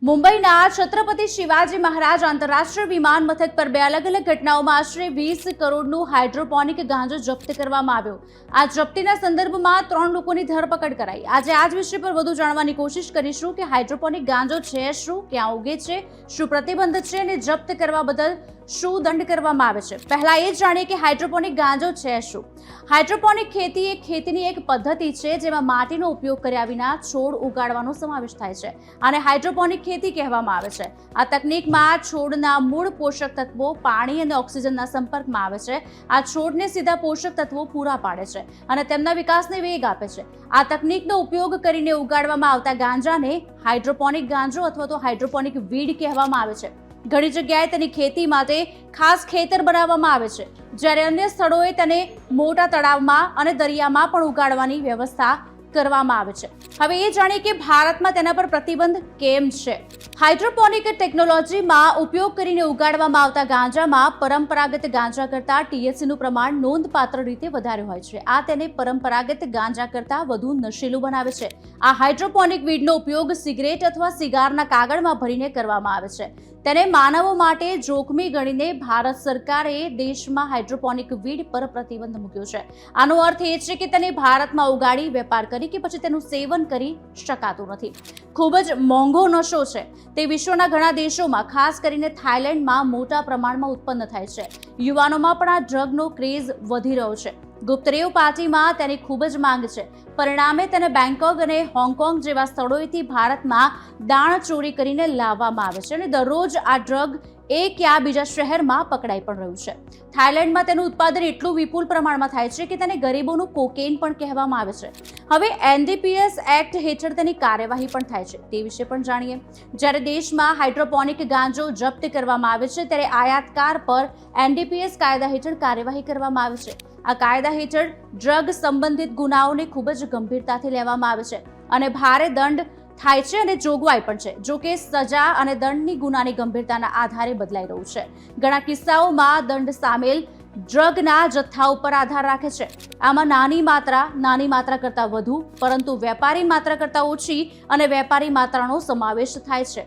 મુંબઈના છત્રપતિ શિવાજી મહારાજ આંતરરાષ્ટ્રીય વિમાન મથક પર બે અલગ અલગ ઘટનાઓમાં આશરે 20 કરોડનું હાઇડ્રોપોનિક ગાંજો જપ્ત કરવામાં આવ્યો. આ જપ્તીના સંદર્ભમાં 3 લોકોની ધરપકડ કરાઈ. આજે આ જ વિષય પર વધુ જાણવાની કોશિશ કરીશું કે હાઇડ્રોપોનિક ગાંજો છે શું, ક્યાં ઉગે છે, શું પ્રતિબંધ છે અને જપ્ત કરવા બદલ શું દંડ કરવામાં આવે છે. પહેલા એ જાણીએ કે હાઇડ્રોપોનિક ગાંજો છે શું. હાઇડ્રોપોનિક ખેતી એ ખેતીની એક પદ્ધતિ છે જેમાં માટીનો ઉપયોગ કર્યા વિના છોડ ઉગાડવાનો સમાવેશ થાય છે અને હાઇડ્રોપોનિક ખેતી કહેવામાં આવે છે. આ તકનીકમાં છોડના મૂળ પોષક તત્વો પાણી અને ઓક્સિજનના સંપર્કમાં આવે છે. આ છોડને સીધા પોષક તત્વો પૂરા પાડે છે અને તેમના વિકાસને વેગ આપે છે. આ તકનીકનો ઉપયોગ કરીને ઉગાડવામાં આવતા ગાંજાને હાઇડ્રોપોનિક ગાંજો અથવા તો હાઇડ્રોપોનિક વીડ કહેવામાં આવે છે. ઘણી જગ્યાએ તેની ખેતી માટે ખાસ ખેતર બનાવવામાં આવે છે, જ્યારે અન્ય સ્થળોએ તેને મોટા તળાવમાં અને દરિયામાં પણ ઉગાડવાની વ્યવસ્થા કરવામાં આવે છે. હવે એ જાણીએ કે ભારતમાં તેના પર પ્રતિબંધ કેમ છે. હાઇડ્રોપોનિક ટેકનોલોજીમાં ઉપયોગ કરીને ઉગાડવામાં આવતા ગાંજામાં પરંપરાગત ગાંજા કરતાં THCનું પ્રમાણ નોંધપાત્ર રીતે વધારે હોય છે. આ તેને પરંપરાગત ગાંજા કરતાં વધુ નશીલું બનાવે છે. આ હાઇડ્રોપોનિક વીડનો ઉપયોગ સિગરેટ અથવા સિગારના કાગળમાં ભરીને કરવામાં આવે છે. તેને માનવો માટે જોખમી ગણીને ભારત સરકારે દેશમાં હાઇડ્રોપોનિક વીડ પર પ્રતિબંધ મૂક્યો છે. આનો અર્થ એ છે કે તેને ભારતમાં ઉગાડી વેપાર કરી કે પછી તેનું સેવન કરી શકાતું નથી. ખૂબ જ મોંઘો નશો છે. તે વિશ્વના ઘણા દેશોમાં ખાસ કરીને થાઇલેન્ડમાં મોટા પ્રમાણમાં ઉત્પન્ન થાય છે. યુવાનોમાં પણ આ ડ્રગનો ક્રેઝ વધી રહ્યો છે. ગુપ્ત રેવ પાર્ટીમાં તેની ખૂબ જ માંગ છે. પરિણામે તેને બેંકોક અને હોંગકોંગ જેવા સ્થળોએથી ભારતમાં દાણચોરી કરીને લાવવામાં આવે છે અને દરરોજ આ ડ્રગ એક યા બીજા શહેરમાં પકડાઈ પણ રહ્યું છે. થાઇલેન્ડમાં તેનું ઉત્પાદન એટલું વિપુલ પ્રમાણમાં થાય છે કે તેને ગરીબોનું કોકેન પણ કહેવામાં આવે છે. હવે NDPS એક્ટ હેઠળ તેની કાર્યવાહી પણ થાય છે. તે વિશે પણ જાણીએ. જ્યારે દેશમાં હાઇડ્રોપોનિક ગાંજો જપ્ત કરવામાં આવે છે ત્યારે આયાતકાર પર NDPS કાયદા હેઠળ કાર્યવાહી કરવામાં આવે છે. આ કાયદા હેઠળ ડ્રગ સંબંધિત ગુનાઓને ખૂબ જ ગંભીરતાથી લેવામાં આવે છે અને ભારે દંડ થાય છે અને જોગવાઈ પણ છે. જો કે સજા અને દંડની ગુનાની ગંભીરતાના આધારે બદલાઈ રહ્યું છે. ઘણા કિસ્સાઓમાં દંડ સામેલ ડ્રગના જથ્થા ઉપર આધાર રાખે છે. આમાં નાની માત્રા કરતાં વધુ, પરંતુ વેપારી માત્રા કરતાં ઓછી અને વેપારી માત્રાનો સમાવેશ થાય છે.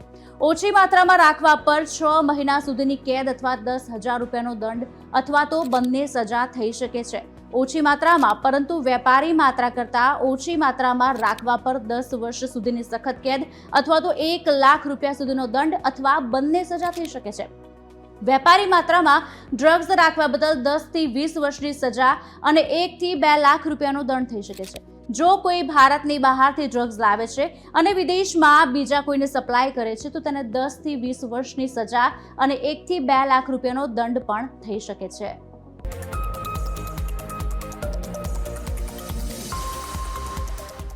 ઓછી માત્રામાં રાખવા પર 6 મહિના સુધીની કેદ અથવા 10,000 રૂપિયાનો દંડ અથવા તો બંને સજા થઈ શકે છે. ઓછી માત્રામાં પરંતુ વેપારી માત્રા કરતાં ઓછી માત્રામાં રાખવા પર 10 વર્ષ સુધીની સખત કેદ અથવા તો 1 લાખ રૂપિયા સુધીનો દંડ અથવા બંને સજા થઈ શકે છે. વેપારી માત્રામાં ડ્રગ્સ રાખવા બદલ 10 થી 20 વર્ષની સજા અને 1 થી 2 લાખ રૂપિયાનો દંડ થઈ શકે છે. જો કોઈ ભારતની બહારથી ડ્રગ્સ લાવે છે અને વિદેશમાં બીજા કોઈને સપ્લાય કરે છે તો તેને 10 થી 20 વર્ષની સજા અને 1 થી 2 લાખ રૂપિયાનો દંડ પણ થઈ શકે છે.